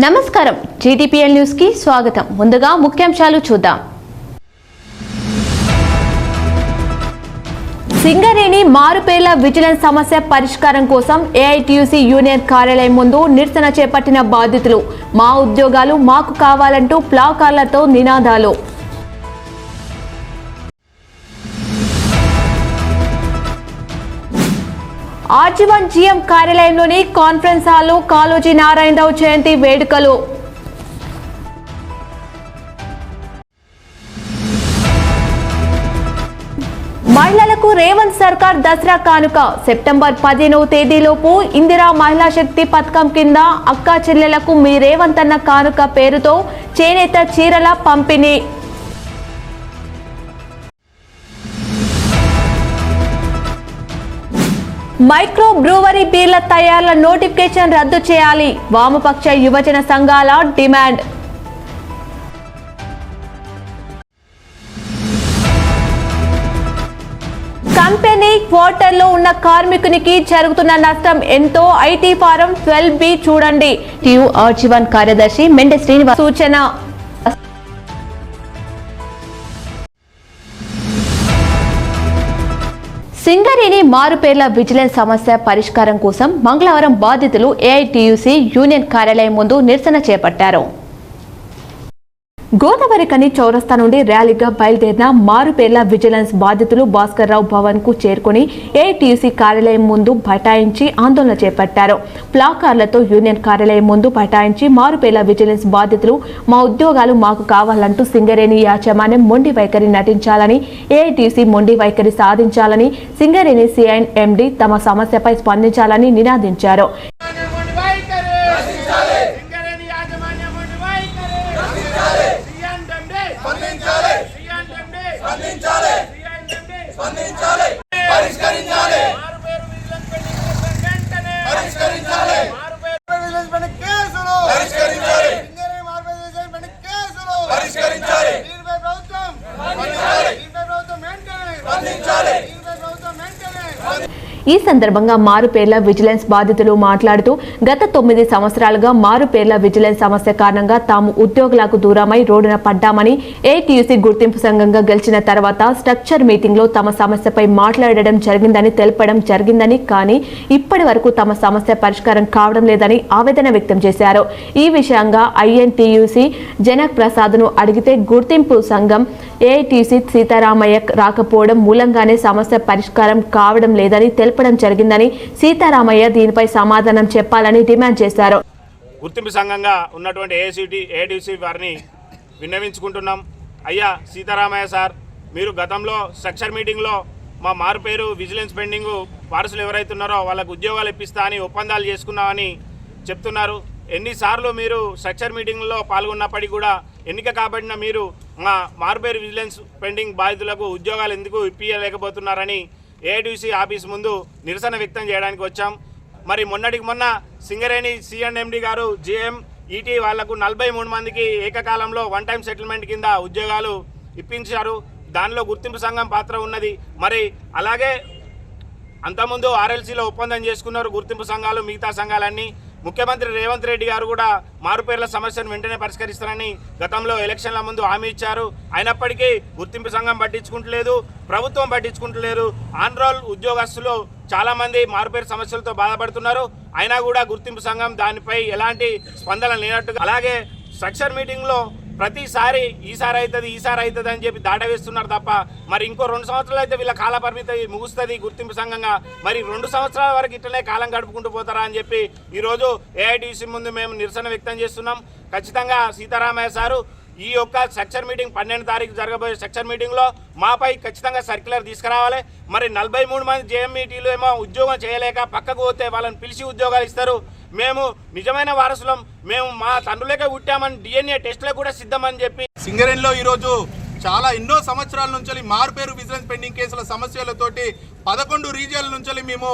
నమస్కారం GTPL news కి స్వాగతం. ముందుగా ముఖ్యాంశాలు చూద్దాం. సింగరేణి మారుపేర్ల విజిలెన్స్ సమస్య పరిష్కారం కోసం ఏఐటీయూసీ యూనియన్ కార్యాలయం ముందు నిరసన చేపట్టిన బాధితులు. మా ఉద్యోగాలు మాకు కావాలంటూ ప్లాకార్లతో నినాదాలు. ఆర్జీవన్ జీఎం కార్యాలయంలోని కాన్ఫరెన్స్ హాల్లో కాళోజీ నారాయణరావు జయంతి వేడుకలు. మహిళలకు రేవంత్ సర్కార్ దసరా కానుక. సెప్టెంబర్ 15వ తేదీలోపు ఇందిరా మహిళా శక్తి పథకం కింద అక్కా చెల్లెలకు మీ రేవంత్ అన్న కానుక పేరుతో చేనేత చీరల పంపిణీ. మైక్రో బ్రూవరీ బీర్ల తయారీల నోటిఫికేషన్ రద్దు చేయాలి. వామపక్ష యువజన సంఘాల డిమాండ్. కంపెనీ క్వార్టర్లో ఉన్న కార్మికునికి జరుగుతున్న నష్టం ఎంతో. ఐటీ ఫారం 12B చూడండి. ఆర్జీవన్ కార్యదర్శి మెండే శ్రీనివాస్ సూచన. సింగరేణి మారుపేర్ల విజిలెన్స్ సమస్య పరిష్కారం కోసం మంగళవారం బాధితులు ఏఐటీయూసీ యూనియన్ కార్యాలయం ముందు నిరసన చేపట్టారు. గోదావరికని చౌరస్తా నుండి ర్యాలీగా బయలుదేరిన మారుపేర్ల విజిలెన్స్ బాధితులు భాస్కర్ రావు భవన్ కు చేరుకుని ఏఐటీయూసీ కార్యాలయం ముందు బైఠాయించి ఆందోళన చేపట్టారు. ప్లాకార్లతో యూనియన్ కార్యాలయం ముందు బైఠాయించి మారుపేర్ల విజిలెన్స్ బాధితులు మా ఉద్యోగాలు మాకు కావాలంటూ సింగరేణి యాజమాన్యం మొండి వైఖరి నటించాలని, ఏఐటీయూసీ మొండి వైఖరి సాధించాలని, సింగరేణి సిఐఎండి తమ సమస్యపై స్పందించాలని నినాదించారు. ఈ సందర్భంగా మారుపేర్ల విజిలెన్స్ బాధితులు మాట్లాడుతూ గత 9 సంవత్సరాలుగా మారుపేర్ల విజిలెన్స్ సమస్య కారణంగా తాము ఉద్యోగులకు దూరమై రోడ్డున పడ్డామని, ఏఐటీయూసీ గుర్తింపు సంఘంగా గెలిచిన తర్వాత స్ట్రక్చర్ మీటింగ్ లో తమ సమస్యపై మాట్లాడడం జరిగిందని తెలపడం జరిగిందని, కానీ ఇప్పటి వరకు తమ సమస్య పరిష్కారం కావడం లేదని ఆవేదన వ్యక్తం చేశారు. ఈ విషయంగా ఐఎన్టీయూసీ జనక్ ప్రసాద్ ను అడిగితే గుర్తింపు సంఘం ఏఐటీయూసీ సీతారామయ్య రాకపోవడం మూలంగానే సమస్య పరిష్కారం కావడం లేదని తెలపడం జరిగిందని, సీతారామయ్య దీనిపై సమాధానం చెప్పాలని డిమాండ్ చేశారు. గుర్తింపు సంఘంగా ఉన్నటువంటి ఏఐటీయూసీ వారిని విన్నవించుకుంటున్నాం. అయ్యా సీతారామయ్య సార్, మీరు గతంలో స్ట్రక్చర్ మీటింగ్లో మా మారుపేరు విజిలెన్స్ పెండింగ్ వారసులు ఎవరైతే ఉన్నారో వాళ్ళకు ఉద్యోగాలు ఇప్పిస్తా అని ఒప్పందాలు చేసుకున్నామని చెప్తున్నారు. ఎన్నిసార్లు మీరు స్ట్రక్చర్ మీటింగ్లో పాల్గొన్నప్పటికీ కూడా ఎన్నిక కాబడిన మీరు మా మారుపేరు విజిలెన్స్ పెండింగ్ బాధితులకు ఉద్యోగాలు ఎందుకు ఇప్పించలేకపోతున్నారని ఏఐటీయూసీ ఆఫీస్ ముందు నిరసన వ్యక్తం చేయడానికి వచ్చాం. మరి మొన్నటికి మొన్న సింగరేణి సిఎండి గారు జీఎం ఈటీ వాళ్లకు 43 మందికి ఏకకాలంలో వన్ టైం సెటిల్మెంట్ కింద ఉద్యోగాలు ఇప్పించారు. దానిలో గుర్తింపు సంఘం పాత్ర ఉన్నది. మరి అలాగే అంతకుముందు ఆర్ఎల్సీలో ఒప్పందం చేసుకున్నారు గుర్తింపు సంఘాలు, మిగతా సంఘాలన్నీ. ముఖ్యమంత్రి రేవంత్ రెడ్డి గారు కూడా మారుపేర్ల సమస్యను వెంటనే పరిష్కరిస్తారని గతంలో ఎలక్షన్ల ముందు హామీ ఇచ్చారు. అయినప్పటికీ గుర్తింపు సంఘం పట్టించుకుంటలేదు, ప్రభుత్వం పట్టించుకుంటలేదు. ఆన్ రోల్ ఉద్యోగస్తులు చాలామంది మారుపేరు సమస్యలతో బాధపడుతున్నారు. అయినా కూడా గుర్తింపు సంఘం దానిపై ఎలాంటి స్పందన లేనట్టుగా, అలాగే స్ట్రక్చర్ మీటింగ్లో ప్రతిసారి ఈసారి అవుతుంది అని చెప్పి దాటవేస్తున్నారు తప్ప మరి ఇంకో 2 సంవత్సరాలు అయితే వీళ్ళ కాల పరిమితి ముగుస్తుంది గుర్తింపు సంఘంగా. మరి 2 సంవత్సరాల వరకు ఇట్లనే కాలం గడుపుకుంటూ పోతారా అని చెప్పి ఈరోజు ఏఐటీయూసీ ముందు మేము నిరసన వ్యక్తం చేస్తున్నాం. ఖచ్చితంగా సీతారామయ్య సారు ఈ యొక్క స్ట్రక్చర్ మీటింగ్ 12వ తారీఖు జరగబోయే స్ట్రక్చర్ మీటింగ్లో మాపై ఖచ్చితంగా సర్క్యులర్ తీసుకురావాలి. మరి 43 మంది జేఎంఈటీలు ఏమో ఉద్యోగం చేయలేక పక్కకు పోతే వాళ్ళని పిలిచి ఉద్యోగాలు ఇస్తారు. మేము నిజమైన వారసులం, మేము మా తండ్రులకే పుట్టామని DNA టెస్టులకు కూడా సిద్ధమని చెప్పి సింగరేణిలో ఈరోజు ఎన్నో సంవత్సరాల నుంచి మారుపేరు విజిలెన్స్ పెండింగ్ కేసుల సమస్యలతోటి 11 రీజియన్ల నుంచి మేము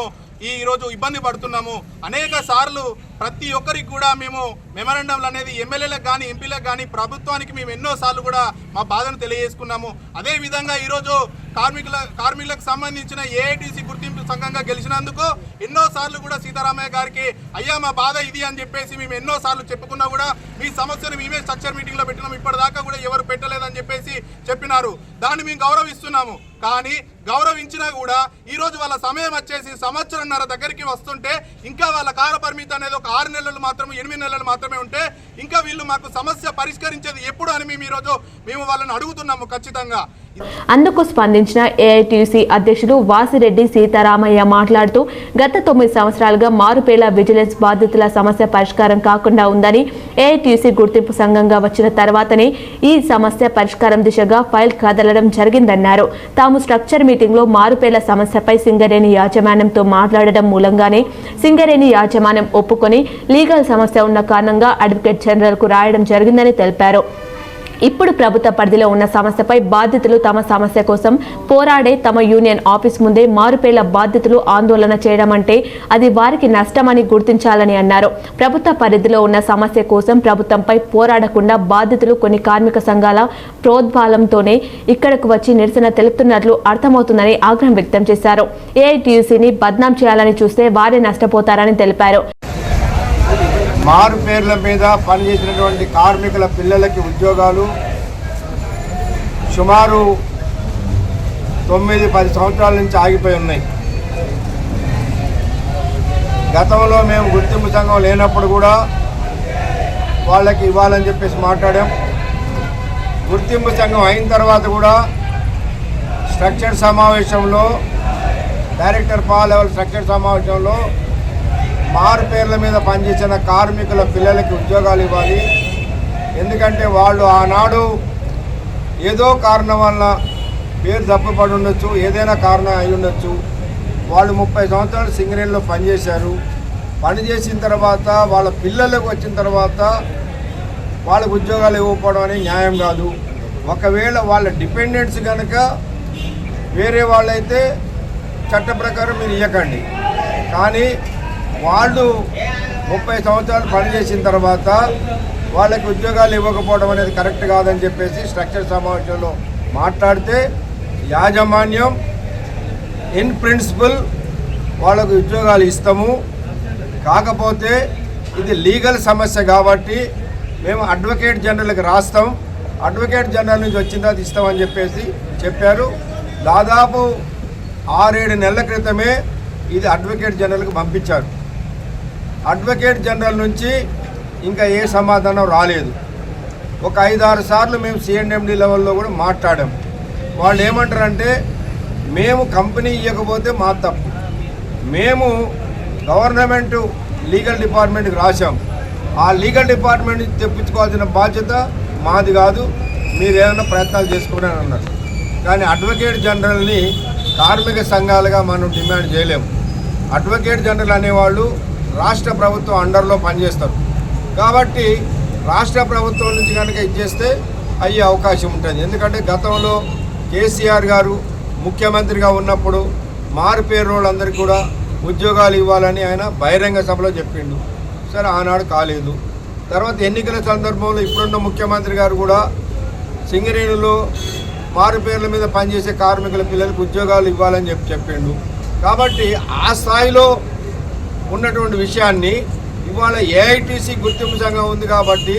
ఈరోజు ఇబ్బంది పడుతున్నాము. అనేక సార్లు ప్రతి ఒక్కరికి కూడా మేము మెమరాండంలు అనేది ఎమ్మెల్యేలకు కానీ ఎంపీలకు కానీ ప్రభుత్వానికి మేము ఎన్నోసార్లు కూడా మా బాధను తెలియజేసుకున్నాము. అదేవిధంగా ఈరోజు కార్మికులకు సంబంధించిన ఏఐటీసీ గుర్తింపు సంఘంగా గెలిచినందుకు ఎన్నోసార్లు కూడా సీతారామయ్య గారికి అయ్యా మా బాధ ఇది అని చెప్పేసి మేము ఎన్నోసార్లు చెప్పుకున్నా కూడా మీ సమస్యను మేమే స్ట్రక్చర్ మీటింగ్లో పెట్టినాం, ఇప్పటిదాకా కూడా ఎవరు పెట్టలేదని చెప్పేసి చెప్పినారు. దాన్ని మేము గౌరవిస్తున్నాము. కానీ గౌరవించినా కూడా ఈరోజు వాళ్ళ సమయం వచ్చేసి సంవత్సరంన్నర దగ్గరికి వస్తుంటే ఇంకా వాళ్ళ కాల పరిమితి అనేది ఒక 6 నెలలు మాత్రమే 8 నెలలు మాత్రమే ఉంటే ఇంకా వీళ్ళు మాకు సమస్య పరిష్కరించేది ఎప్పుడు అని మేము వాళ్ళని అడుగుతున్నాము ఖచ్చితంగా. అందుకు స్పందించిన ఏఐటీయూసీ అధ్యక్షుడు వాసిరెడ్డి సీతారామయ్య మాట్లాడుతూ గత 9 సంవత్సరాలుగా మారుపేల విజిలెన్స్ బాధితుల సమస్య పరిష్కారం కాకుండా ఉందని, ఏఐటీయూసీ గుర్తింపు సంఘంగా వచ్చిన తర్వాతనే ఈ సమస్య పరిష్కారం దిశగా ఫైల్ కదలడం జరిగిందన్నారు. తాము స్ట్రక్చర్ మీటింగ్ లో మారుపేల సమస్యపై సింగరేణి యాజమాన్యంతో మాట్లాడడం మూలంగానే సింగరేణి యాజమాన్యం ఒప్పుకొని లీగల్ సమస్య ఉన్న కారణంగా అడ్వకేట్ జనరల్ కు రాయడం జరిగిందని తెలిపారు. ఇప్పుడు ప్రభుత్వ పరిధిలో ఉన్న సమస్యపై బాధితులు తమ సమస్య కోసం పోరాడే తమ యూనియన్ ఆఫీస్ ముందే మారుపేల బాధితులు ఆందోళన చేయడం అంటే అది వారికి నష్టమని గుర్తించాలని అన్నారు. ప్రభుత్వ పరిధిలో ఉన్న సమస్య కోసం ప్రభుత్వంపై పోరాడకుండా బాధితులు కొన్ని కార్మిక సంఘాల ప్రోద్బలంతోనే ఇక్కడకు వచ్చి నిరసన తెలుపుతున్నట్లు అర్థమవుతుందని ఆగ్రహం వ్యక్తం చేశారు. ఏఐటీయూసీని బద్నాం చేయాలని చూస్తే వారే నష్టపోతారని తెలిపారు. మారు పేర్ల మీద పనిచేసినటువంటి కార్మికుల పిల్లలకి ఉద్యోగాలు సుమారు 9-10 సంవత్సరాల నుంచి ఆగిపోయి ఉన్నాయి. గతంలో మేము గుర్తింపు సంఘం లేనప్పుడు కూడా వాళ్ళకి ఇవ్వాలని చెప్పేసి మాట్లాడాం. గుర్తింపు సంఘం అయిన తర్వాత కూడా స్ట్రక్చర్ సమావేశంలో డైరెక్టర్ పా లెవెల్ స్ట్రక్చర్ సమావేశంలో మారు పేర్ల మీద పనిచేసిన కార్మికుల పిల్లలకి ఉద్యోగాలు ఇవ్వాలి. ఎందుకంటే వాళ్ళు ఆనాడు ఏదో కారణం వల్ల పేరు తప్పుపడి ఉండొచ్చు, ఏదైనా కారణం అయి ఉండొచ్చు. వాళ్ళు 30 సంవత్సరాలు సింగరేణిలో పనిచేశారు. పనిచేసిన తర్వాత వాళ్ళ పిల్లలకు వచ్చిన తర్వాత వాళ్ళకు ఉద్యోగాలు ఇవ్వకపోవడం అనేది న్యాయం కాదు. ఒకవేళ వాళ్ళ డిపెండెంట్స్ కనుక వేరే వాళ్ళైతే చట్ట ప్రకారం మీరు ఇవ్వకండి. కానీ వాళ్ళు 30 సంవత్సరాలు పనిచేసిన తర్వాత వాళ్ళకి ఉద్యోగాలు ఇవ్వకపోవడం అనేది కరెక్ట్ కాదని చెప్పేసి స్ట్రక్చర్ సమావేశంలో మాట్లాడితే యాజమాన్యం ఇన్ ప్రిన్సిపల్ వాళ్ళకు ఉద్యోగాలు ఇస్తాము, కాకపోతే ఇది లీగల్ సమస్య కాబట్టి మేము అడ్వకేట్ జనరల్కి రాస్తాం, అడ్వకేట్ జనరల్ నుంచి వచ్చిన తర్వాత ఇస్తామని చెప్పేసి చెప్పారు. దాదాపు 6-7 నెలల క్రితమే ఇది అడ్వకేట్ జనరల్కి పంపించారు. అడ్వకేట్ జనరల్ నుంచి ఇంకా ఏ సమాధానం రాలేదు. ఒక 5-6 సార్లు మేము సిఎండ్ఎండి లెవెల్లో కూడా మాట్లాడాం. వాళ్ళు ఏమంటారంటే మేము కంపెనీ ఇవ్వకపోతే మా తప్పు, మేము గవర్నమెంట్ లీగల్ డిపార్ట్మెంట్కి రాశాం, ఆ లీగల్ డిపార్ట్మెంట్ నుంచి తెప్పించుకోవాల్సిన బాధ్యత మాది కాదు, మీరు ఏమైనా ప్రయత్నాలు చేసుకోండి అని అన్నారు. కానీ అడ్వకేట్ జనరల్ని కార్మిక సంఘాలుగా మనం డిమాండ్ చేయలేము. అడ్వకేట్ జనరల్ అనేవాళ్ళు రాష్ట్ర ప్రభుత్వం అండర్లో పనిచేస్తారు కాబట్టి రాష్ట్ర ప్రభుత్వం నుంచి కనుక ఇచ్చేస్తే అయ్యే అవకాశం ఉంటుంది. ఎందుకంటే గతంలో కేసీఆర్ గారు ముఖ్యమంత్రిగా ఉన్నప్పుడు మారు పేరు వాళ్ళందరికీ కూడా ఉద్యోగాలు ఇవ్వాలని ఆయన బహిరంగ సభలో చెప్పిండు. సరే ఆనాడు కాలేదు. తర్వాత ఎన్నికల సందర్భంలో ఇప్పుడున్న ముఖ్యమంత్రి గారు కూడా సింగరేణిలో మారు పేర్ల మీద పనిచేసే కార్మికుల పిల్లలకు ఉద్యోగాలు ఇవ్వాలని చెప్పిండు. కాబట్టి ఆ స్థాయిలో ఉన్నటువంటి విషయాన్ని ఇవాళ ఏఐటీసీ గుర్తింపు సంఘం ఉంది కాబట్టి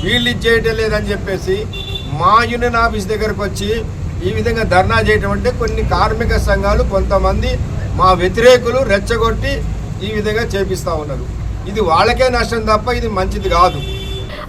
వీళ్ళు ఇచ్చేయటం లేదని చెప్పేసి మా యూనియన్ ఆఫీస్ దగ్గరకు వచ్చి ఈ విధంగా ధర్నా చేయటం అంటే కొన్ని కార్మిక సంఘాలు కొంతమంది మా వ్యతిరేకులు రెచ్చగొట్టి ఈ విధంగా చేపిస్తూ ఉన్నారు. ఇది వాళ్ళకే నష్టం తప్ప ఇది మంచిది కాదు.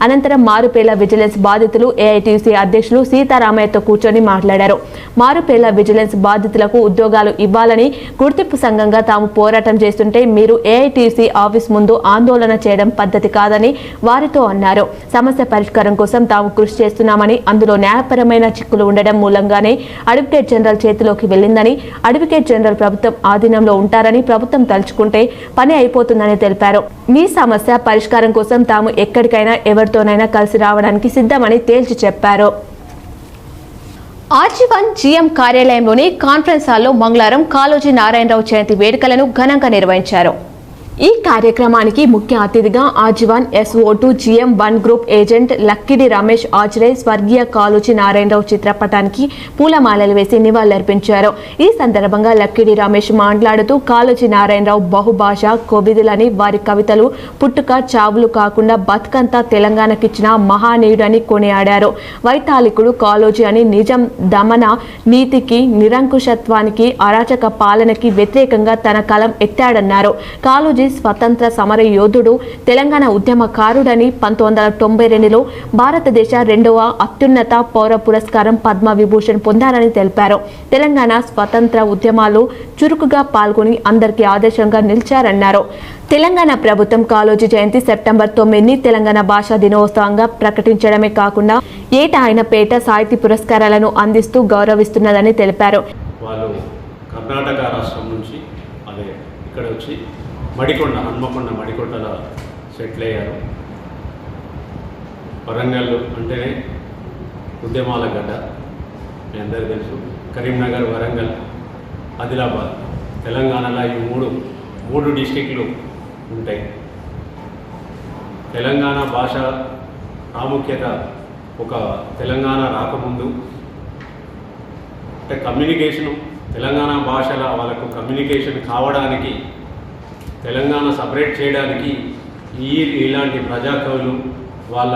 అనంతరం మారుపేల విజిలెన్స్ బాధితులు ఏఐటీయూసీ అధ్యక్షులు సీతారామయ్యతో కూర్చొని మాట్లాడారు. మారుపేల విజిలెన్స్ బాధితులకు ఉద్యోగాలు ఇవ్వాలని గుర్తింపు సంఘంగా తాము పోరాటం చేస్తుంటే మీరు ఏఐటీయూసీ ఆఫీస్ ముందు ఆందోళన చేయడం పద్ధతి కాదని వారితో అన్నారు. సమస్య పరిష్కారం కోసం తాము కృషి చేస్తున్నామని, అందులో న్యాయపరమైన చిక్కులు ఉండడం మూలంగానే అడ్వకేట్ జనరల్ చేతిలోకి వెళ్లిందని, అడ్వకేట్ జనరల్ ప్రభుత్వం ఆధీనంలో ఉంటారని, ప్రభుత్వం తలుచుకుంటే పని అయిపోతుందని తెలిపారు. మీ సమస్య పరిష్కారం కోసం తాము ఎక్కడికైనా ఎవరితోనైనా కలిసి రావడానికి సిద్ధమని తేల్చి చెప్పారు. ఆర్జీవన్ జీఎం కార్యాలయంలోని కాన్ఫరెన్స్ హాల్లో మంగళవారం కాళోజీ నారాయణరావు జయంతి వేడుకలను ఘనంగా నిర్వహించారు. ఈ కార్యక్రమానికి ముఖ్య అతిథిగా ఆర్జీవన్ SO2 GM1 group agent Lakkidi Ramesh ఆజ్రే స్వర్గీయ కాళోజీ నారాయణరావు చిత్రపటానికి పూలమాలలు వేసి నివాళులర్పించారు. ఈ సందర్భంగా లక్కిడి రమేష్ మాట్లాడుతూ కాళోజీ నారాయణరావు బహుభాష కోవిదులని, వారి కవితలు పుట్టుక చావులు కాకుండా బతుకంతా తెలంగాణకిచ్చిన మహానీయుడని కొనియాడారు. వైతాళికుడు కాళోజీ అని నిజం, దమన నీతికి, నిరంకుశత్వానికి, అరాచక పాలనకి వ్యతిరేకంగా తన కలం ఎత్తాడన్నారు. కాళోజీ స్వతంత్ర సమర యోధుడు, తెలంగాణ ఉద్యమకారుడని 1992లో భారతదేశ 2వ అత్యున్నత పౌర పురస్కారం పద్మ విభూషణ్ పొందారని తెలిపారు. తెలంగాణ స్వతంత్ర ఉద్యమాలు చురుకుగా పాల్గొని అందరికీ ఆదర్శంగా నిలిచారన్నారు. తెలంగాణ ప్రభుత్వం కాళోజీ జయంతి సెప్టెంబర్ 9ని తెలంగాణ భాషా దినోత్సవంగా ప్రకటించడమే కాకుండా ఏటా ఆయన పేట సాహితీ పురస్కారాలను అందిస్తూ గౌరవిస్తున్నదని తెలిపారు. వాళ్ళు కర్ణాటక రాష్ట్రం నుంచి అదే ఇక్కడ వచ్చి మడికొండ, హన్మకొండ మడికొండలో సెటిల్ అయ్యారు. వరంగల్ అంటేనే ఉద్యమాల గడ్డ, మీ అందరికీ తెలుసు. కరీంనగర్, వరంగల్, ఆదిలాబాద్, తెలంగాణలో ఈ మూడు డిస్టిక్లు ఉంటాయి. తెలంగాణ భాష ప్రాముఖ్యత ఒక తెలంగాణ రాకముందు అంటే కమ్యూనికేషను, తెలంగాణ భాషల వాళ్ళకు కమ్యూనికేషన్ కావడానికి, తెలంగాణ సపరేట్ చేయడానికి ఇలాంటి ప్రజాకవులు వాళ్ళ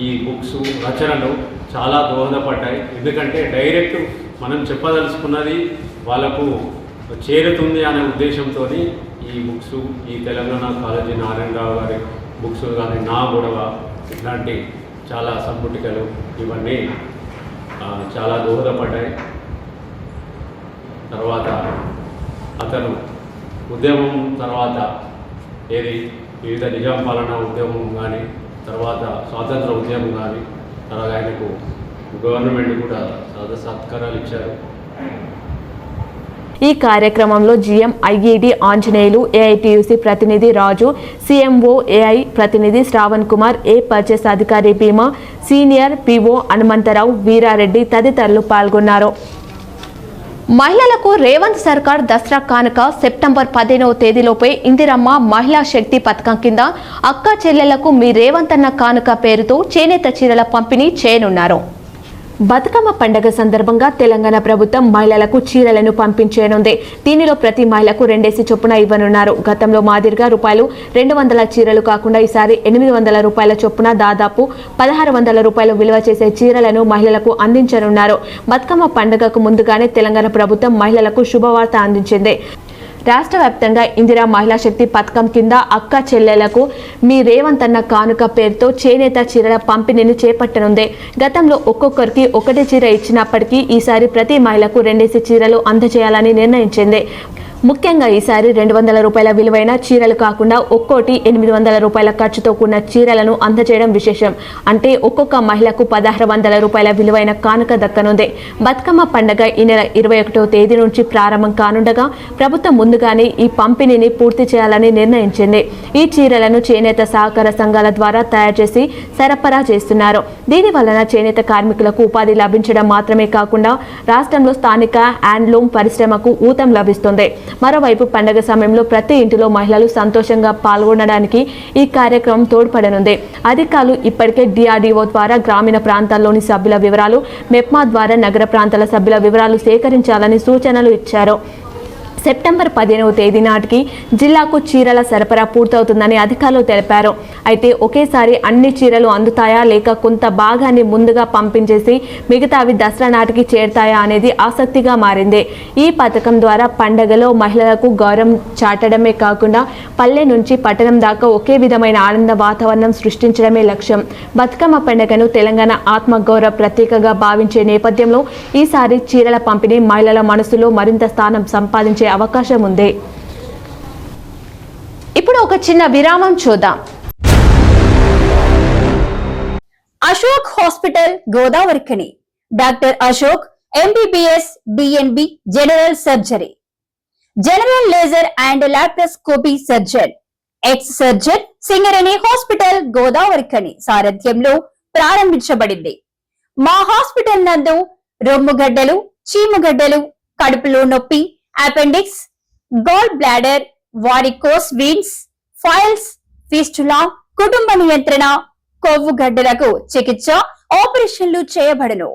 ఈ బుక్స్ రచనలు చాలా దోహదపడ్డాయి. ఎందుకంటే డైరెక్ట్ మనం చెప్పదలుచుకున్నది వాళ్ళకు చేరుతుంది అనే ఉద్దేశంతో ఈ బుక్స్, ఈ తెలంగాణ కాళోజీ నారాయణరావు గారి బుక్స్ కానీ, నా గొడవ, ఇట్లాంటి చాలా సంపుటికలు ఇవన్నీ చాలా దోహదపడ్డాయి. తర్వాత అతను ఉద్యమం తర్వాత వివిధ నిజాం పాలన ఉద్యమం కానీ, తర్వాత స్వాతంత్ర ఉద్యమం కానీ, తర్వాత ఆయనకు గవర్నమెంట్ కూడా సత్కారాలు ఇచ్చారు. ఈ కార్యక్రమంలో GM IED ఆంజనేయులు, AITUC ప్రతినిధి రాజు, CMO AI ప్రతినిధి శ్రావణ్ కుమార్, పర్చేస్ అధికారి భీమా, సీనియర్ PO హనుమంతరావు, వీరారెడ్డి తదితరులు పాల్గొన్నారు. మహిళలకు రేవంత్ సర్కార్ దసరా కానుక సెప్టెంబర్ 15వ తేదీలోపే ఇందిరమ్మ మహిళా శక్తి పథకం కింద అక్క చెల్లెలకు మీ రేవంత్ అన్న కానుక పేరుతో చేనేత చీరల పంపిణీ చేయనున్నారు. బతుకమ్మ పండుగ సందర్భంగా తెలంగాణ ప్రభుత్వం మహిళలకు చీరలను పంపించనుంది. దీనిలో ప్రతి మహిళకు 2 చొప్పున ఇవ్వనున్నారు. గతంలో మాదిరిగా ₹200 చీరలు కాకుండా ఈసారి ₹800 చొప్పున దాదాపు ₹1600 విలువ చేసే చీరలను మహిళలకు అందించనున్నారు. బతుకమ్మ పండుగకు ముందుగానే తెలంగాణ ప్రభుత్వం మహిళలకు శుభవార్త అందించింది. రాష్ట్ర వ్యాప్తంగా ఇందిరా మహిళా శక్తి పథకం కింద అక్క చెల్లెలకు మీ రేవంత్ అన్న కానుక పేరుతో చేనేత చీరల పంపిణీని చేపట్టనుంది. గతంలో ఒక్కొక్కరికి 1 చీర ఇచ్చినప్పటికీ ఈసారి ప్రతి మహిళకు 2 చీరలు అందజేయాలని నిర్ణయించింది. ముఖ్యంగా ఈసారి ₹200 విలువైన చీరలు కాకుండా ఒక్కోటి ₹800 ఖర్చుతో కూడిన చీరలను అందజేయడం విశేషం. అంటే ఒక్కొక్క మహిళకు ₹1600 విలువైన కానుక దక్కనుంది. బతుకమ్మ పండుగ ఈ నెల 21వ తేదీ నుంచి ప్రారంభం కానుండగా ప్రభుత్వం ముందుగానే ఈ పంపిణీని పూర్తి చేయాలని నిర్ణయించింది. ఈ చీరలను చేనేత సహకార సంఘాల ద్వారా తయారు చేసి సరఫరా చేస్తున్నారు. దీని వలన చేనేత కార్మికులకు ఉపాధి లభించడం మాత్రమే కాకుండా రాష్ట్రంలో స్థానిక హ్యాండ్లూమ్ పరిశ్రమకు ఊతం లభిస్తుంది. మరోవైపు పండుగ సమయంలో ప్రతి ఇంటిలో మహిళలు సంతోషంగా పాల్గొనడానికి ఈ కార్యక్రమం తోడ్పడనుంది. అధికారులు ఇప్పటికే DRDO ద్వారా గ్రామీణ ప్రాంతాల్లోని సభ్యుల వివరాలు, మెప్మా ద్వారా నగర ప్రాంతాల సభ్యుల వివరాలు సేకరించాలని సూచనలు ఇచ్చారు. సెప్టెంబర్ 15వ తేదీ నాటికి జిల్లాకు చీరల సరఫరా పూర్తవుతుందని అధికారులు తెలిపారు. అయితే ఒకేసారి అన్ని చీరలు అందుతాయా లేక కొంత భాగాన్ని ముందుగా పంపించేసి మిగతావి దసరా నాటికి చేరుతాయా అనేది ఆసక్తిగా మారింది. ఈ పథకం ద్వారా పండగలో మహిళలకు గౌరవం చాటడమే కాకుండా పల్లె నుంచి పట్టణం దాకా ఒకే విధమైన ఆనంద వాతావరణం సృష్టించడమే లక్ష్యం. బతుకమ్మ పండుగను తెలంగాణ ఆత్మగౌరవ ప్రతీకగా భావించే నేపథ్యంలో ఈసారి చీరల పంపిణీ మహిళల మనసులో మరింత స్థానం సంపాదించే అవకాశం ఉంది. ఇప్పుడు ఒక చిన్న విరామం చూద్దాం. Ashok hospital Godavarikhani, doctor Ashok MBBS DNB general surgery, general laser and laparoscopy surgeon, ex surgeon Singareni hospital Godavarikhani సారథ్యంలో ప్రారంభించబడింది. మా హాస్పిటల్ నందు రొమ్ముగడ్డలు, చీమగడ్డలు, కడుపులో నొప్పి, appendix, gall bladder, varicose veins, piles, fistula, కుటుంబ నియంత్రణ, కొవ్వు గడ్డలకు చికిత్స, ఆపరేషన్లు చేయబడును.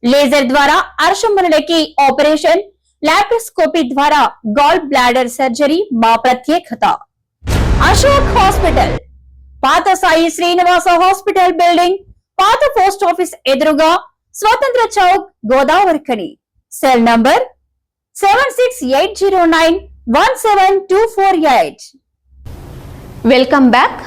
లేజర్ ద్వారా అర్షములకి ఆపరేషన్, లాప్రోస్కోపీ ద్వారా గాల్ బ్లాడర్ సర్జరీ మా ప్రత్యేకత. అశోక్ హాస్పిటల్, పాత సాయి శ్రీనివాస హాస్పిటల్ బిల్డింగ్, పాత పోస్ట్ ఆఫీస్ ఎదురుగా, Swatantra Chowk, Godavarikhani. Cell number 7680917248. Welcome back.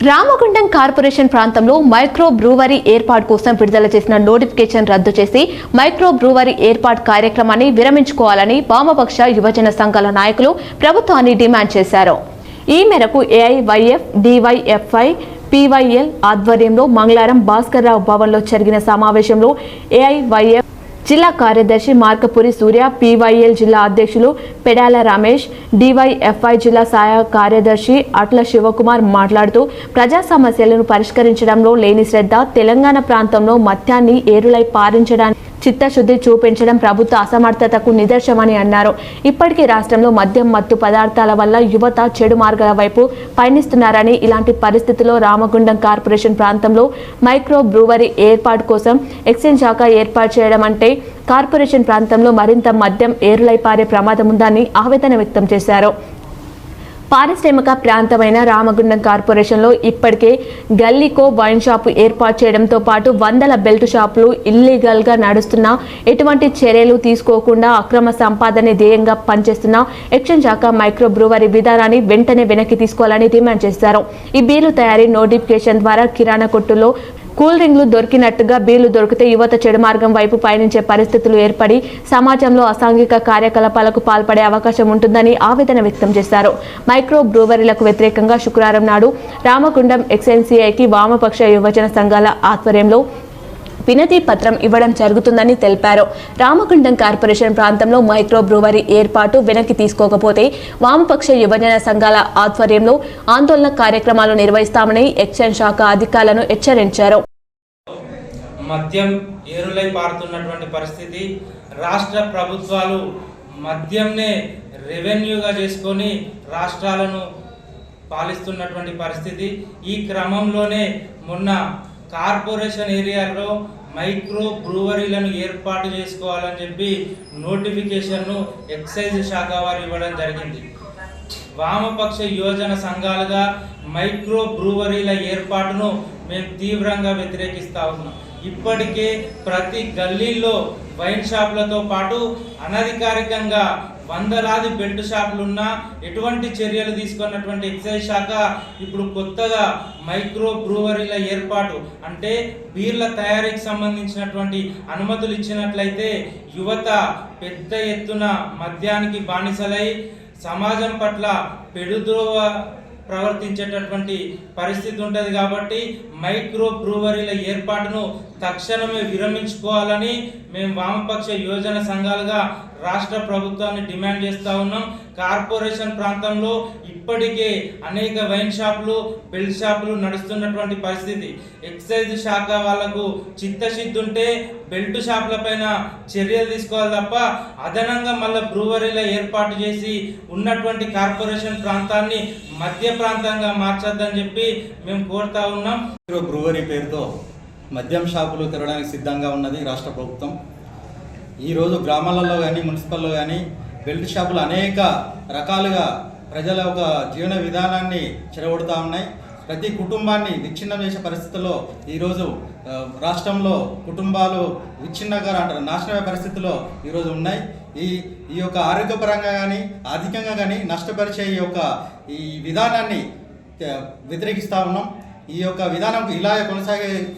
Ramagundam corporation ప్రాంతంలో మైక్రో బ్రూవరీ ఏర్పాటు కోసం విడుదల చేసిన నోటిఫికేషన్ రద్దు చేసి మైక్రో బ్రూవరీ ఏర్పాటు కార్యక్రమాన్ని విరమించుకోవాలని వామపక్ష యువజన సంఘాల నాయకులు ప్రభుత్వాన్ని డిమాండ్ చేశారు. ఈ మేరకు ఏఐవైఎఫ్, డివైఎఫ్ఐ, పివైఎల్ ఆధ్వర్యంలో మంగళవారం భాస్కర్రావు భవన్లో జరిగిన సమావేశంలో ఏఐవైఎఫ్ జిల్లా కార్యదర్శి మార్కపురి సూర్య, పివైఎల్ జిల్లా అధ్యక్షులు పెడాల రమేష్, డివైఎఫ్ఐ జిల్లా సహాయ కార్యదర్శి అట్ల శివకుమార్ మాట్లాడుతూ ప్రజా సమస్యలను పరిష్కరించడంలో లేని శ్రద్ధ, తెలంగాణ ప్రాంతంలో మద్యాన్ని ఏరులై పారించడానికి చిత్తశుద్ధి చూపించడం ప్రభుత్వ అసమర్థతకు నిదర్శనమని అన్నారు. ఇప్పటికీ రాష్ట్రంలో మద్యం, మత్తు పదార్థాల వల్ల యువత చెడు మార్గాల వైపు పయనిస్తున్నారని, ఇలాంటి పరిస్థితుల్లో రామగుండం కార్పొరేషన్ ప్రాంతంలో మైక్రో బ్రూవరీ ఏర్పాటు కోసం ఎక్సైజ్ శాఖ ఏర్పాటు చేయడం అంటే కార్పొరేషన్ ప్రాంతంలో మరింత మద్యం ఏరులై పారే ప్రమాదం ఉందని ఆవేదన వ్యక్తం చేశారు. పారిశ్రామిక ప్రాంతమైన రామగుండం కార్పొరేషన్లో ఇప్పటికే గల్లీకో వైన్ షాపు ఏర్పాటు చేయడంతో పాటు వందల బెల్ట్ షాపులు ఇల్లీగల్గా నడుస్తున్నా ఎటువంటి చర్యలు తీసుకోకుండా అక్రమ సంపాదన ధ్యేయంగా పనిచేస్తున్న ఎక్సైజ్ శాఖ మైక్రో బ్రూవరీ విధానాన్ని వెంటనే వెనక్కి తీసుకోవాలని డిమాండ్ చేశారు. ఈ బీర్లు తయారీ నోటిఫికేషన్ ద్వారా కిరాణా కొట్టులో కూల్ డ్రింక్లు దొరికినట్టుగా బీర్లు దొరికితే యువత చెడు మార్గం వైపు పయనించే పరిస్థితులు ఏర్పడి సమాజంలో అసాంఘిక కార్యకలాపాలకు పాల్పడే అవకాశం ఉంటుందని ఆవేదన వ్యక్తం చేశారు. మైక్రో బ్రూవరీలకు వ్యతిరేకంగా శుక్రవారం నాడు రామగుండం ఎక్స్ఎన్సీఐకి వామపక్ష యువజన సంఘాల ఆధ్వర్యంలో వినతి పత్రం ఇవ్వడం జరుగుతుందని తెలిపారు. రామగుండం కార్పొరేషన్ ప్రాంతంలో మైక్రో బ్రూవరీ ఏర్పాటు వెనక్కి తీసుకోకపోతే వామపక్ష యువజన సంఘాల ఆధ్వర్యంలో ఆందోళన కార్యక్రమాలు నిర్వహిస్తామని ఎక్సైజ్ శాఖ అధికారులను హెచ్చరించారు. మద్యం ఏరులై పారుతున్నటువంటి పరిస్థితి, రాష్ట్ర ప్రభుత్వాలు మద్యంనే రెవెన్యూగా చేసుకొని రాష్ట్రాలను పాలిస్తున్నటువంటి పరిస్థితి. ఈ క్రమంలోనే మొన్న కార్పొరేషన్ ఏరియాలో మైక్రో బ్రూవరీలను ఏర్పాటు చేసుకోవాలని చెప్పి నోటిఫికేషన్ను ఎక్సైజ్ శాఖ వారు ఇవ్వడం జరిగింది. వామపక్ష యువజన సంఘాలుగా మైక్రో బ్రూవరీల ఏర్పాటును మేము తీవ్రంగా వ్యతిరేకిస్తా ఉన్నాం. ఇప్పటికే ప్రతి గల్లీల్లో వైన్ షాపులతో పాటు అనధికారికంగా వందలాది బెల్ట్ షాపులున్నా ఎటువంటి చర్యలు తీసుకున్నటువంటి ఎక్సైజ్ శాఖ ఇప్పుడు కొత్తగా మైక్రో బ్రూవరీల ఏర్పాటు అంటే బీర్ల తయారీకి సంబంధించినటువంటి అనుమతులు ఇచ్చినట్లయితే యువత పెద్ద ఎత్తున మద్యానికి బానిసలై సమాజం పట్ల పెడుద్రోవ ప్రవర్తించేటటువంటి పరిస్థితి ఉంటుంది. కాబట్టి మైక్రో బ్రూవరీల ఏర్పాటును తక్షణమే విరమించుకోవాలని మేము వామపక్ష యువజన సంఘాలుగా రాష్ట్ర ప్రభుత్వాన్ని డిమాండ్ చేస్తూ ఉన్నాం. కార్పొరేషన్ ప్రాంతంలో ఇప్పటికే అనేక వైన్ షాపులు, బెల్ట్ షాపులు నడుస్తున్నటువంటి పరిస్థితి. ఎక్సైజ్ శాఖ వాళ్లకు చిత్తశుద్ధి ఉంటే బెల్ట్ షాపుల పైన చర్యలు తీసుకోవాలి తప్ప అదనంగా మళ్ళీ బ్రూవరీల ఏర్పాటు చేసి ఉన్నటువంటి కార్పొరేషన్ ప్రాంతాన్ని మధ్య ప్రాంతంగా మార్చొద్దని చెప్పి మేము కోరుతా ఉన్నాం. బ్రూవరీ పేరుతో మద్యం షాపులు తెరవడానికి సిద్ధంగా ఉన్నది రాష్ట్ర ప్రభుత్వం. ఈరోజు గ్రామాలలో కానీ మున్సిపల్లో కానీ బెల్ట్ షాపులు అనేక రకాలుగా ప్రజల ఒక జీవన విధానాన్ని చెడగొడుతూ ఉన్నాయి. ప్రతి కుటుంబాన్ని విచ్ఛిన్నం చేసే పరిస్థితుల్లో ఈరోజు రాష్ట్రంలో కుటుంబాలు విచ్ఛిన్నంగా అంటారు నాశనమయ్యే పరిస్థితుల్లో ఈరోజు ఉన్నాయి. ఈ యొక్క ఆరోగ్యపరంగా కానీ ఆర్థికంగా కానీ నష్టపరిచే ఈ విధానాన్ని వ్యతిరేకిస్తూ ఉన్నాం. ఈ యొక్క విధానం ఇలాగే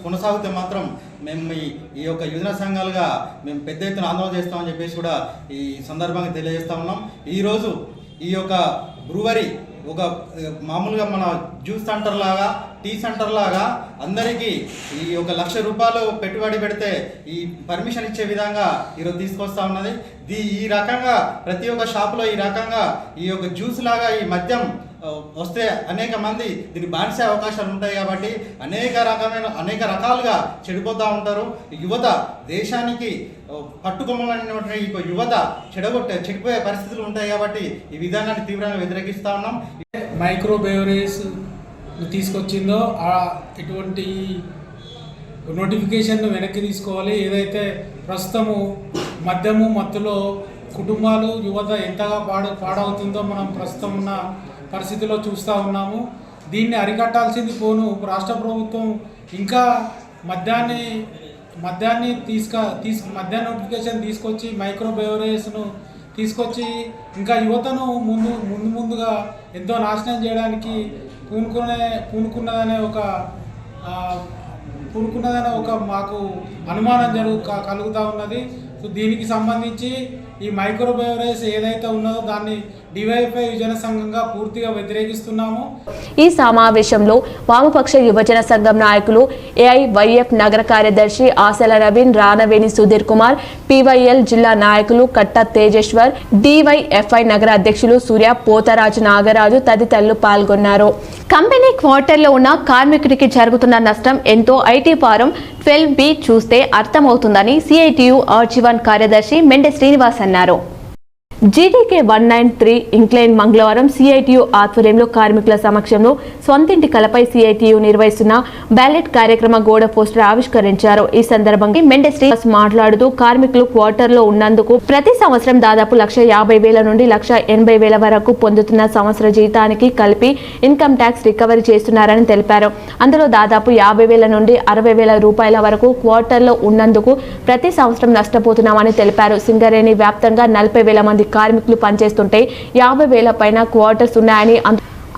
కొనసాగితే మాత్రం మేము ఈ యొక్క యువజన సంఘాలుగా మేము పెద్ద ఎత్తున ఆందోళన చేస్తామని చెప్పేసి కూడా ఈ సందర్భంగా తెలియజేస్తా ఉన్నాం. ఈరోజు ఈ యొక్క బ్రూవరీ ఒక మామూలుగా మన జ్యూస్ సెంటర్ లాగా, టీ సెంటర్ లాగా అందరికీ ఈ ఒక ₹1,00,000 పెట్టుబడి పెడితే ఈ పర్మిషన్ ఇచ్చే విధంగా ఈరోజు తీసుకొస్తా ఉన్నది. ఈ రకంగా ప్రతి ఒక్క షాపులో ఈ రకంగా ఈ యొక్క జ్యూస్ లాగా ఈ మద్యం వస్తే అనేక మంది దీన్ని బానిసే అవకాశాలు ఉంటాయి కాబట్టి అనేక రకాలుగా చెడిపోతూ ఉంటారు. యువత దేశానికి పట్టుకోమన్నటువంటి యువత చెడిపోయే పరిస్థితులు ఉంటాయి కాబట్టి ఈ విధానాన్ని తీవ్రంగా వ్యతిరేకిస్తూ ఉన్నాం. మైక్రో బెవరేజ్ తీసుకొచ్చిందో ఇటువంటి నోటిఫికేషన్ను వెనక్కి తీసుకోవాలి. ఏదైతే ప్రస్తుతము మద్యము మత్తులో కుటుంబాలు యువత ఎంతగా పాడవుతుందో మనం ప్రస్తుతం ఉన్న పరిస్థితిలో చూస్తూ ఉన్నాము. దీన్ని అరికట్టాల్సింది పోను రాష్ట్ర ప్రభుత్వం ఇంకా మద్యాన్ని మద్య నోటిఫికేషన్ తీసుకొచ్చి మైక్రో బెవరేజ్ను తీసుకొచ్చి ఇంకా యువతను ముందుగా ఎంతో నాశనం చేయడానికి పూనుకున్నదనే ఒక మాకు అనుమానం కలుగుతూ ఉన్నది. సో దీనికి సంబంధించి ఈ మైక్రో బెవరేజ్ ఏదైతే ఉన్నదో దాన్ని డివైఎఫ్ఐ యువజన సంఘంగా పూర్తిగా వ్యతిరేకిస్తున్నాము. ఈ సమావేశంలో వామపక్ష యువజన సంఘం నాయకులు ఏఐవైఎఫ్ నగర కార్యదర్శి ఆశల రవీన్, రానవేణి సుధీర్ కుమార్, పివైఎల్ జిల్లా నాయకులు కట్ట తేజేశ్వర్, డివైఎఫ్ఐ నగర అధ్యక్షులు సూర్య, పోతరాజు నాగరాజు తదితరులు పాల్గొన్నారు. కంపెనీ క్వార్టర్లో ఉన్న కార్మికుడికి జరుగుతున్న నష్టం ఎంతో ఐటీ ఫారం 12B చూస్తే అర్థమవుతుందని సిఐటియు ఆర్జీవన్ కార్యదర్శి మెండె శ్రీనివాస్ అన్నారు. జీడీకే 193 ఇంక్లైన్ మంగళవారం సిఐటియు ఆధ్వర్యంలో కార్మికుల సమక్షంలో స్వంతింటి కలపై సిఐటియు నిర్వహిస్తున్న బ్యాలెట్ కార్యక్రమ గోడ పోస్టర్ ఆవిష్కరించారు. ఈ సందర్భంగా మెండె శ్రీనివాస్ మాట్లాడుతూ కార్మికులు క్వార్టర్లో ఉన్నందుకు ప్రతి సంవత్సరం దాదాపు 1,50,000 నుండి 1,80,000 వరకు పొందుతున్న సంవత్సర జీతానికి కలిపి ఇన్కమ్ ట్యాక్స్ రికవరీ చేస్తున్నారని తెలిపారు. అందులో దాదాపు 50,000 నుండి 60,000 రూపాయల వరకు క్వార్టర్లో ఉన్నందుకు ప్రతి సంవత్సరం నష్టపోతున్నామని తెలిపారు. సింగరేణి వ్యాప్తంగా 40,000 మంది కార్మికులు పనిచేస్తుంటే 50,000 పైన క్వార్టర్స్ ఉన్నాయని,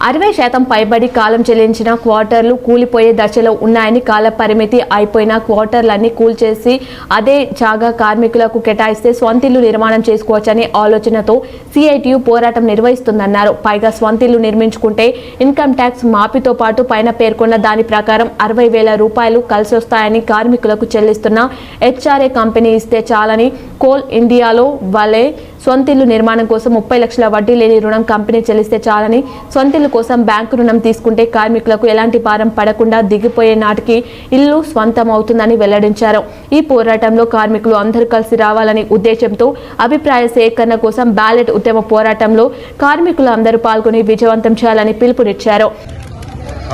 60% పైబడి కాలం చెల్లించిన క్వార్టర్లు కూలిపోయే దశలో ఉన్నాయని, కాల పరిమితి అయిపోయిన క్వార్టర్లన్నీ కూల్చేసి అదే జాగా కార్మికులకు కేటాయిస్తే స్వంతిల్లు నిర్మాణం చేసుకోవచ్చని ఆలోచనతో సిఐటియు పోరాటం నిర్వహిస్తుందన్నారు. పైగా స్వంతిల్లు నిర్మించుకుంటే ఇన్కమ్ ట్యాక్స్ మాఫీతో పాటు పైన పేర్కొన్న దాని ప్రకారం 60,000 రూపాయలు కలిసొస్తాయని, కార్మికులకు చెల్లిస్తున్న హెచ్ఆర్ఏ కంపెనీ ఇస్తే చాలని, కోల్ ఇండియాలో వలె సొంతిల్లు నిర్మాణం కోసం 30 లక్షల వడ్డీ లేని రుణం కంపెనీ చెల్లిస్తే చాలని, సొంతిల్లు కోసం బ్యాంకు రుణం తీసుకుంటే కార్మికులకు ఎలాంటి భారం పడకుండా దిగిపోయే నాటికి ఇల్లు స్వంతం అవుతుందని వెల్లడించారు. ఈ పోరాటంలో కార్మికులు అందరూ కలిసి రావాలని ఉద్దేశంతో అభిప్రాయ సేకరణ కోసం బ్యాలెట్ ఉద్యమ పోరాటంలో కార్మికులు అందరూ పాల్గొని విజయవంతం చేయాలని పిలుపునిచ్చారు.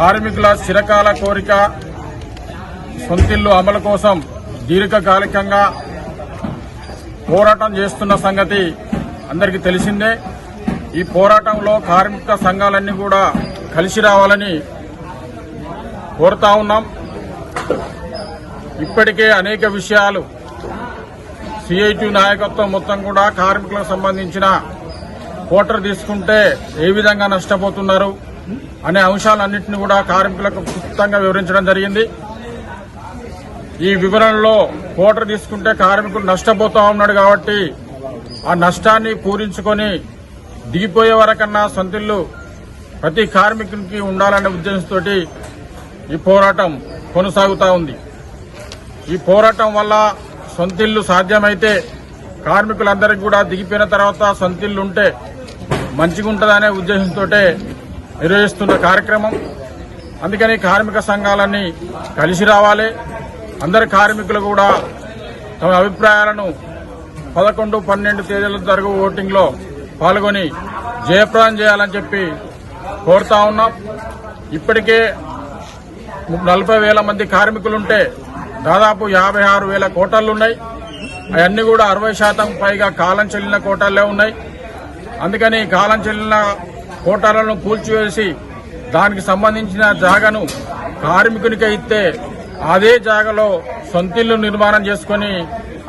కార్మికుల చిరకాల కోరిక సొంతిల్లు అమలు కోసం దీర్ఘకాలికంగా పోరాటం చేస్తున్న సంగతి అందరికీ తెలిసిందే. ఈ పోరాటంలో కార్మిక సంఘాలన్నీ కూడా కలిసి రావాలని కోరుతా ఉన్నాం. ఇప్పటికే అనేక విషయాలు సిఐటి నాయకత్వం మొత్తం కూడా కార్మికులకు సంబంధించిన క్వార్టర్ తీసుకుంటే ఏ విధంగా నష్టపోతున్నారు అనే అంశాలన్నింటినీ కూడా కార్మికులకు క్లుప్తంగా వివరించడం జరిగింది. ఈ వివరణలో క్వార్టర్ తీసుకుంటే కార్మికులు నష్టపోతా ఉన్నాడు కాబట్టి ఆ నష్టాన్ని పూరించుకొని దిగిపోయే వరకన్నా సొంతిల్లు ప్రతి కార్మికునికి ఉండాలనే ఉద్దేశంతో ఈ పోరాటం కొనసాగుతూ ఉంది. ఈ పోరాటం వల్ల సొంతిల్లు సాధ్యమైతే కార్మికులందరికీ కూడా దిగిపోయిన తర్వాత సొంతిల్లు ఉంటే మంచిగా ఉంటుందనే ఉద్దేశంతో నిర్వహిస్తున్న కార్యక్రమం. అందుకని కార్మిక సంఘాలన్నీ కలిసి రావాలి. అందరు కార్మికులు కూడా తమ అభిప్రాయాలను 11, 12 తేదీల జరుగు ఓటింగ్లో పాల్గొని జయప్రదం చేయాలని చెప్పి కోరుతా ఉన్నాం. ఇప్పటికే 40,000 మంది కార్మికులుంటే దాదాపు 56,000 కోటాలున్నాయి. అవన్నీ కూడా 60% పైగా కాలం చెల్లిన కోటాలే ఉన్నాయి. అందుకని కాలం చెల్లిన కోటాలను కూల్చివేసి దానికి సంబంధించిన జాగాను కార్మికునికి ఇస్తే అదే జాగాలో సొంతిల్లు నిర్మాణం చేసుకుని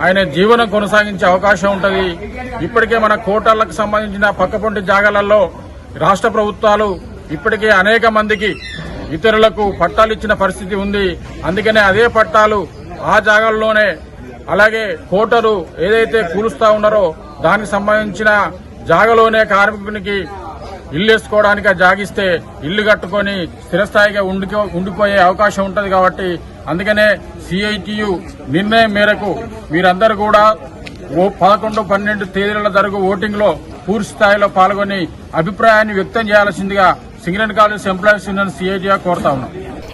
ఆయన జీవనం కొనసాగించే అవకాశం ఉంటుంది. ఇప్పటికే మన కోటాలకు సంబంధించిన పక్కపొంటి జాగాలలో రాష్ట్ర ప్రభుత్వాలు ఇప్పటికే అనేక మందికి ఇతరులకు పట్టాలు ఇచ్చిన పరిస్థితి ఉంది. అందుకనే అదే పట్టాలు ఆ జాగాల్లోనే, అలాగే కోటరు ఏదైతే కూలుస్తా ఉన్నారో దానికి సంబంధించిన జాగాలోనే కార్మికునికి ఇల్లు వేసుకోవడానికి జాగిస్తే ఇల్లు కట్టుకొని స్థిరస్థాయిగా ఉండిపోయే అవకాశం ఉంటుంది. కాబట్టి అందుకనే సిఐటియు నిర్ణయం మేరకు మీరందరూ కూడా 11, 12 తేదీల జరుగు ఓటింగ్ లో పూర్తి స్థాయిలో పాల్గొని అభిప్రాయాన్ని వ్యక్తం చేయాల్సిందిగా సింగరేణి కాలేజ్ ఎంప్లాయీస్ యూనియన్ సిఐటిగా కోరుతా ఉన్నాం.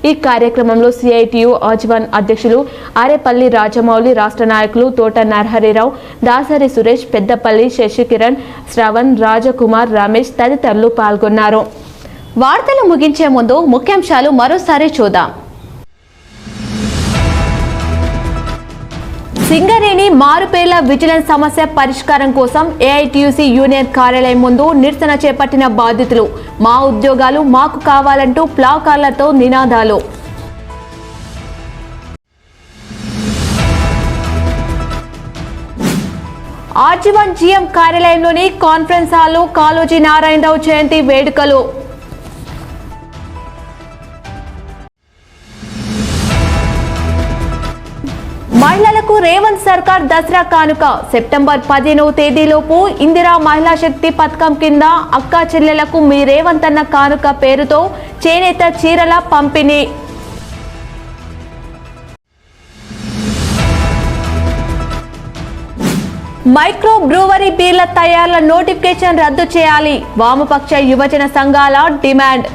ఈ కార్యక్రమంలో సిఐటియు ఆజీవన్ అధ్యక్షులు ఆరేపల్లి రాజమౌళి, రాష్ట్ర నాయకులు తోట నరహరిరావు, దాసరి సురేష్, పెద్దపల్లి శశికిరణ్, శ్రవణ్, రాజకుమార్, రమేష్ తదితరులు పాల్గొన్నారు. వార్తలు ముగించే ముందు ముఖ్యాంశాలు మరోసారి చూద్దాం. సింగరేణి మారుపేర్ల విజిలెన్స్ సమస్య పరిష్కారం కోసం ఏఐటియుసి యూనియన్ కార్యాలయం ముందు నిరసన చేపట్టిన బాధితులు. మా ఉద్యోగాలు మాకు కావాలంటూ ప్లాకార్లతో నినాదాలు. ఆజీవన్ జీఎం కార్యాలయంలోని కాన్ఫరెన్స్ హాల్లో కాళోజీ నారాయణరావు జయంతి వేడుకలు. మహిళలకు రేవంత్ సర్కార్ దసరా కానుక. సెప్టెంబర్ 15వ తేదీలోపు ఇందిరా మహిళా శక్తి పథకం కింద అక్కా చెల్లెలకు మీ రేవంత్ అన్న కానుక పేరుతో చేనేత చీరల పంపిణీ. మైక్రో బ్రూవరీ బీర్ల తయారీల నోటిఫికేషన్ రద్దు చేయాలి. వామపక్ష యువజన సంఘాల డిమాండ్.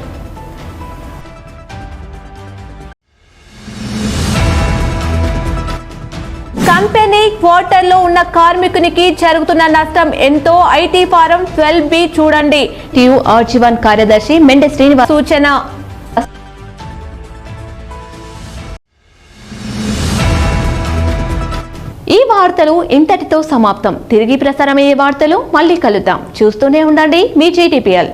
కంపెనీ క్వార్టర్లో ఉన్న కార్మికునికి జరుగుతున్న నష్టం ఎంతో. ఐటీ ఫారం 12B చూడండి. ఆజీవన్ కార్యదర్శి మెండే శ్రీనివాస్ సూచన. ఈ వార్తలు ఇంతటితో సమాప్తం. తిరిగి ప్రసారమయ్యే వార్తలు మళ్ళీ కలుద్దాం. చూస్తూనే ఉండండి మీ GTPL.